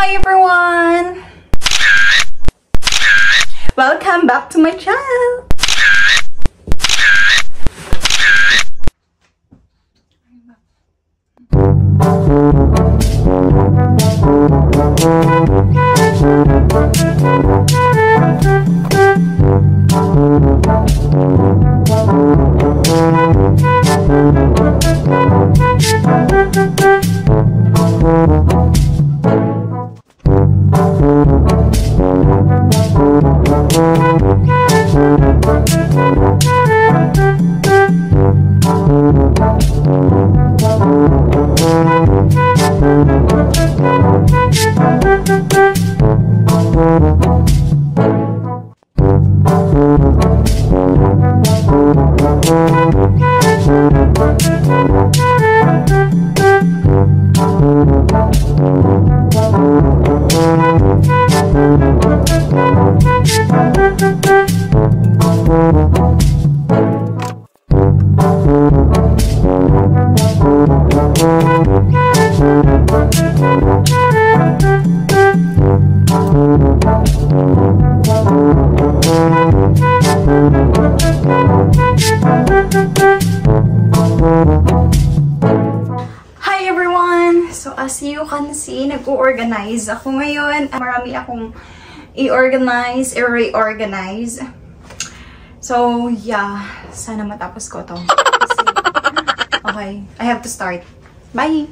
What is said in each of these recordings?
Hi everyone! Welcome back to my channel! Hi everyone! So as you can see, nag-organize ako ngayon. Marami akong i-organize, i-reorganize. So yeah, sana matapos ko to. Kasi, okay, I have to start. Bye!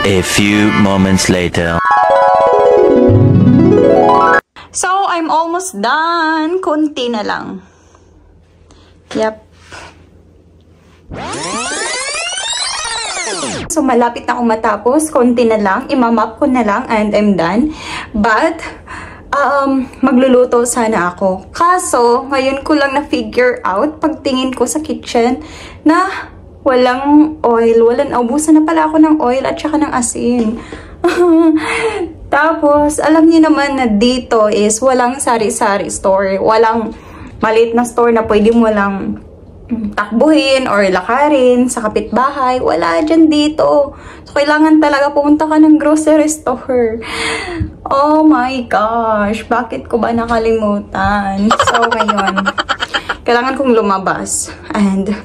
A few moments later. So, I'm almost done. Kunti na lang. Yep. So, malapit na akong matapos. Kunti na lang. Imamap ko na lang and I'm done. But, magluluto sana ako. Kaso, ngayon ko lang na-figure out, pagtingin ko sa kitchen, na walang oil. Ubusan na pala ako ng oil at saka ng asin. Tapos, alam niyo naman na dito is walang sari-sari store. Walang maliit na store na pwede mo lang takbuhin or lakarin sa kapitbahay. Wala dyan dito. So, kailangan talaga pumunta ka ng grocery store. Oh my gosh. Bakit ko ba nakalimutan? So, ngayon, kailangan kong lumabas. And,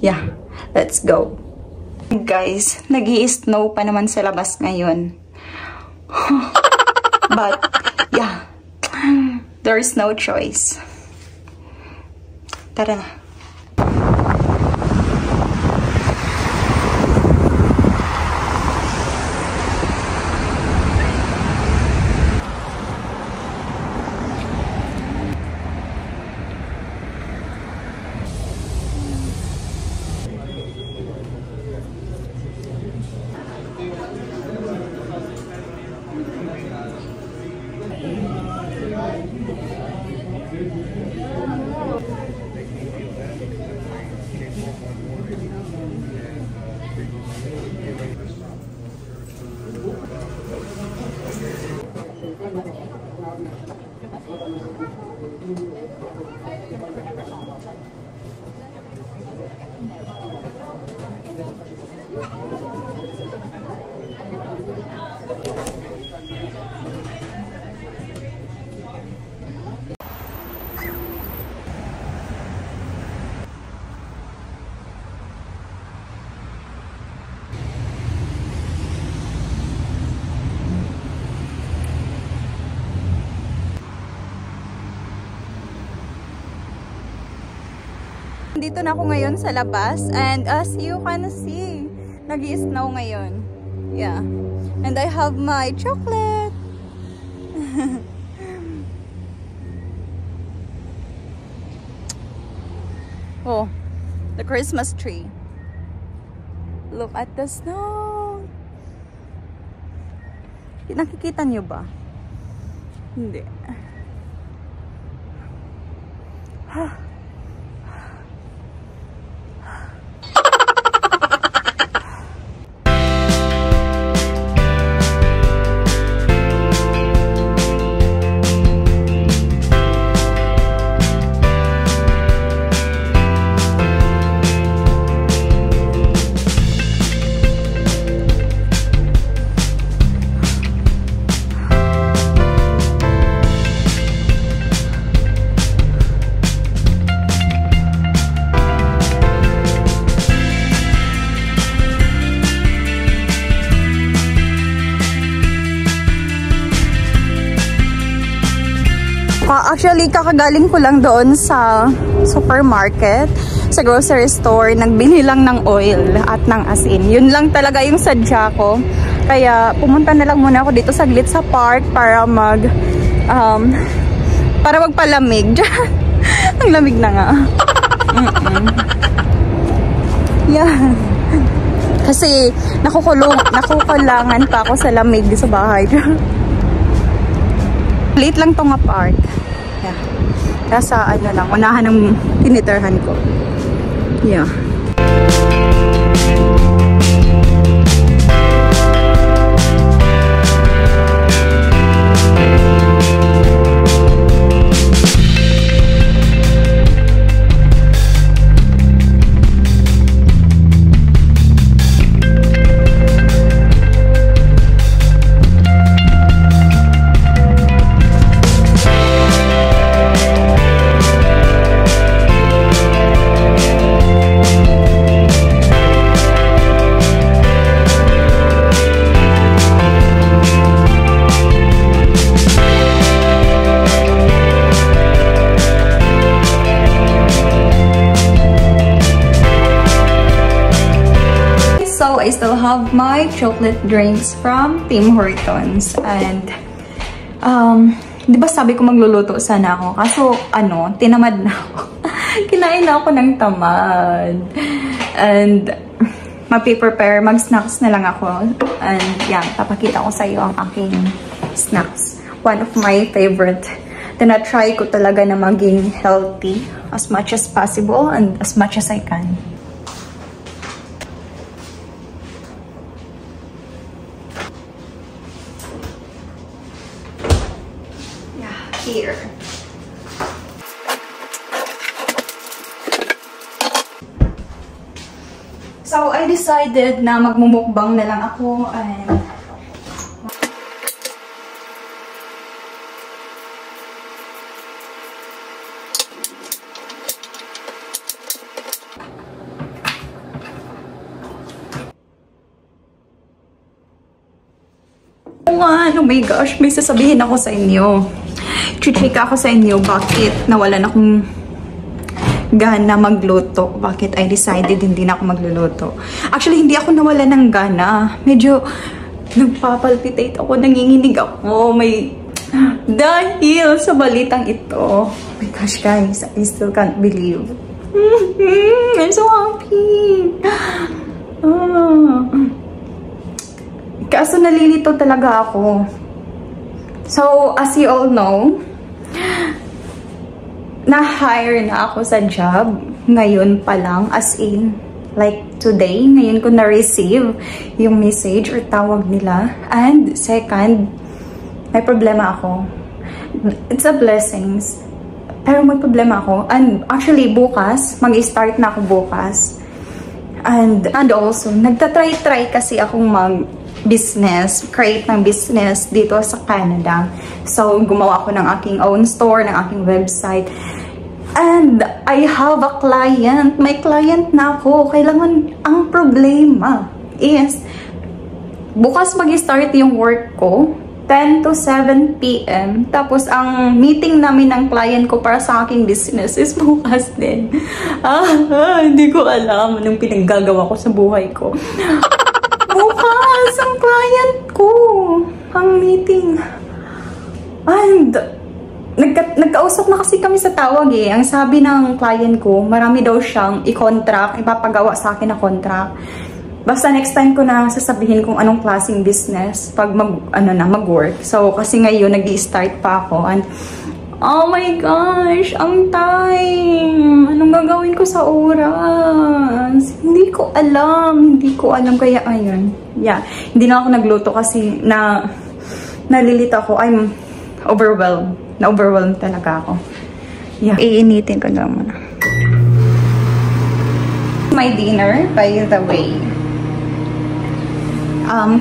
yeah. Let's go. Guys, nag-i-snow pa naman sa labas ngayon. But, yeah. There is no choice. Tara na. Dito na ako ngayon sa labas and as you can see, nag-i-snow ngayon. Yeah. And I have my chocolate. Oh, the Christmas tree. Look at the snow. Nakikita nyo ba? Hindi. Actually, kakagaling ko lang doon sa supermarket, sa grocery store. Nagbili lang ng oil at ng asin. Yun lang talaga yung sadya ko. Kaya pumunta na lang muna ako dito saglit sa park para magpalamig. Ang lamig na nga. Yeah. Kasi nakukulangan pa ako sa lamig sa bahay. Late lang tong park. Yeah. Nasa ano lang, unahan ng tinitirhan ko. Yeah. I still have my chocolate drinks from Tim Hortons. And, di ba sabi ko magluluto sana ako? Kaso, tinamad na ako. Kinain na ako ng tamad. And, mag-prepare, mag-snacks na lang ako. And, yan, papakita ko sa iyo ang aking snacks. One of my favorite. Tinatry ko talaga na maging healthy as much as possible and as much as I can. Here. So, I decided na magmumukbang na lang ako and oh my gosh, may sasabihin ako sa inyo. Chichika ako sa inyo bakit nawalan akong gana magluto. Bakit I decided hindi na ako magluluto. Actually, hindi ako nawalan ng gana. Medyo nagpapalpitate ako, nanginginig ako. Dahil sa balitang ito. Oh my gosh, guys, I still can't believe. I'm so happy. Kaso nalilito talaga ako. So, as you all know, na-hire na ako sa job. Ngayon pa lang, as in, like today, ngayon ko na-receive yung message or tawag nila. And second, may problema ako. It's a blessings. Pero may problema ako. And actually, bukas, mag-start na ako bukas. And also, nagtatry-try kasi akong business, create ng business dito sa Canada. So, gumawa ako ng aking own store, ng aking website. And I have a client. May client na ako. Kailangan, ang problema is, bukas mag-start yung work ko, 10 to 7 p.m. Tapos, ang meeting namin ng client ko para sa aking business is bukas din. Hindi ko alam anong pinaggagawa ko sa buhay ko. Bukas ang client ko, ang meeting. And nagkausap na kasi kami sa tawag eh. Ang sabi ng client ko, marami daw siyang i-contract, ipapagawa sa akin na contract. Basta next time ko na sasabihin kung anong klaseng business pag mag-work. So, kasi ngayon, nag-i-start pa ako. And, oh my gosh, ang time! Anong gagawin ko sa oras? Hindi ko alam. Kaya, ayun. Yeah, hindi na ako nagluto kasi nalilito ako. I'm overwhelmed. Na-overwhelmed talaga ako. Yeah. Iinitin ko na muna. My dinner, by the way.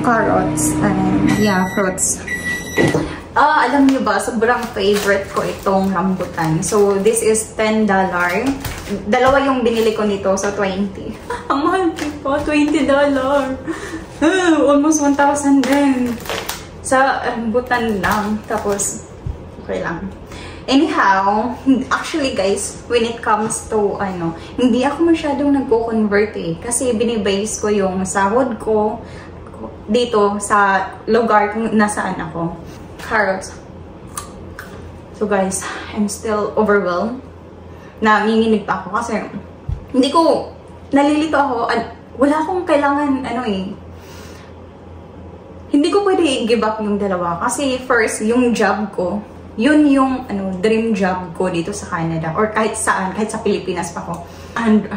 Carrots and yeah, fruits. Alam niyo ba, sobrang favorite ko itong rambutan. So, this is $10. Dalawa yung binili ko nito, so 20. Ang mahal ko, $20. Almost 1,000 din. Sa rambutan lang. Tapos, okay lang. Anyhow, actually guys, when it comes to hindi ako masyadong nagko-convert eh. Kasi binibase ko yung sahod ko dito sa lugar kung nasaan ako. Carrots. So guys, I'm still overwhelmed. Nanginginig pa ako kasi nalilito ako. Wala akong kailangan hindi ko pwede i-give up yung dalawa. Kasi first, yung job ko, yun yung dream job ko dito sa Canada. Or kahit saan, kahit sa Pilipinas pa ko. And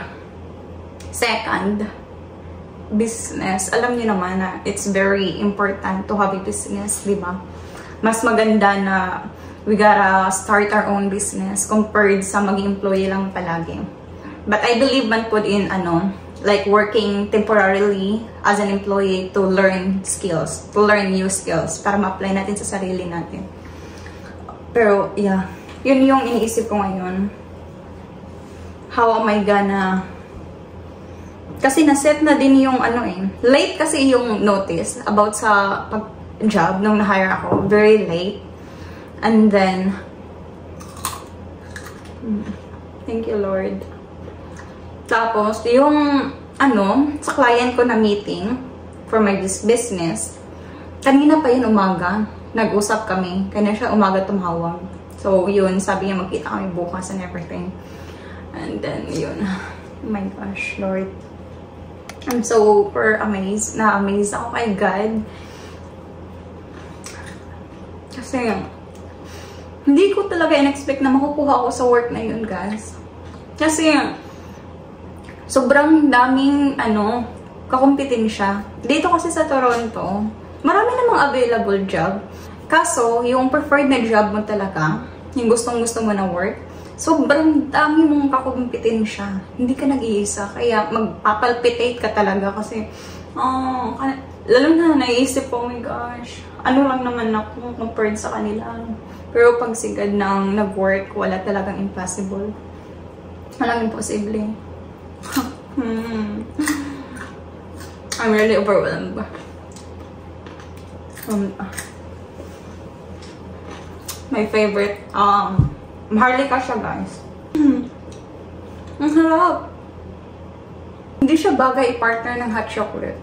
second, business. Alam niyo naman na it's very important to have a business, di ba? Mas maganda na we gotta start our own business compared sa maging employee lang palagi. But I believe man po in like working temporarily as an employee to learn skills, to learn new skills para ma-apply natin sa sarili natin. Pero yeah, yun yung iniisip ko ngayon. How am I gonna... Kasi naset na din yung late kasi yung notice about sa job nung na-hire ako. Very late. And then, thank you Lord. Tapos, yung, sa client ko na meeting for my business, kanina pa yun umaga, nag-usap kami. Kanya siya umaga tumawag. So, yun, sabi niya magkita kami bukas and everything. And then, yun. Oh my gosh, Lord. I'm super amazed. Na-amazed ako kay God. Kasi, hindi ko talaga in-expect na makukuha ako sa work na yun, guys. Kasi, sobrang daming, kakumpetensya. Dito kasi sa Toronto, marami namang available job. Kaso, yung preferred na job mo talaga, yung gustong-gusto mo na work, sobrang dami mong kakumpetensya. Hindi ka nag-iisa. Kaya, magpapalpitate ka talaga kasi, lalo na naisip ko, oh my gosh, ano lang naman ako compared sa kanila. Pero pag sigad ng nag-work, wala talagang impossible. Walang imposible. I'm really overwhelmed. My favorite, maharlika siya, guys. Ang harap. Hindi siya bagay i-partner ng hot chocolate.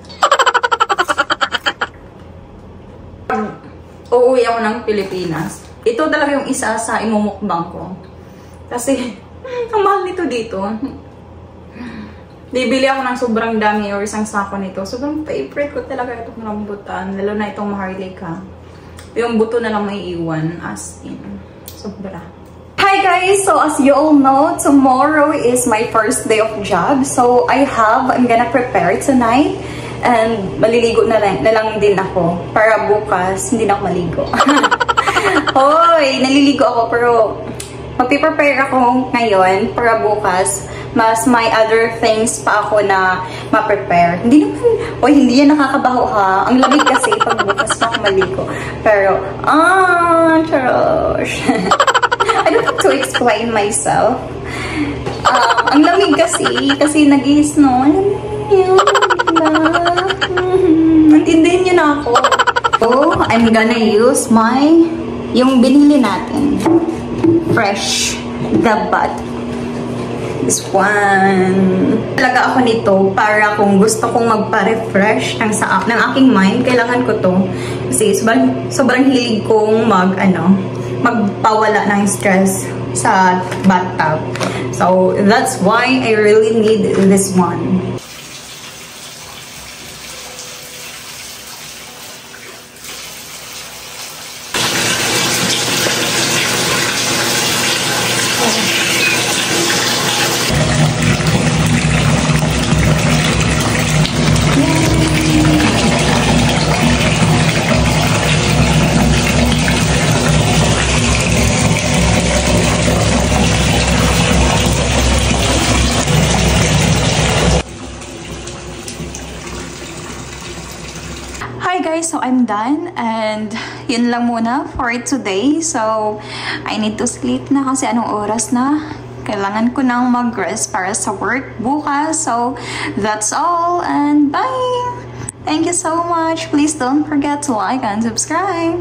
Uuwi ako ng Pilipinas. Ito talaga yung isa sa imumukbang ko. Kasi, ang mahal nito dito. Bibili ako ng sobrang dami or isang sako nito. Sobrang favorite ko talaga itong rambutan. Lalo na itong maharlika. Yung buto na lang may iwan. As in. Sobra. Hi guys! So as you all know, tomorrow is my first day of job. So I'm gonna prepare tonight. And maliligo na lang din ako. Para bukas, hindi na ako maligo. Hoy! Naliligo ako pero magpiprepare ako ngayon para bukas. Mas may other things pa ako na ma-prepare. Hindi naman, hindi yan nakakabaho ha. Ang lamig kasi pag bukas pa ako maligo. Pero, charosh. I don't have to explain myself. Ang lamig kasi nag-i-snow. Nantindihin niyo na ako. So, I'm gonna use yung binili natin. Fresh. The Bud. This one. Talaga ako nito para kung gusto kong magpa-refresh ng aking mind, kailangan ko to. Kasi sobrang hilig kong magpawala ng stress sa bathtub. So, that's why I really need this one. Hi guys, so I'm done and yun lang muna for today. So I need to sleep na kasi anong oras na. Kailangan ko nang mag-rest para sa work bukas. So that's all and bye! Thank you so much. Please don't forget to like and subscribe.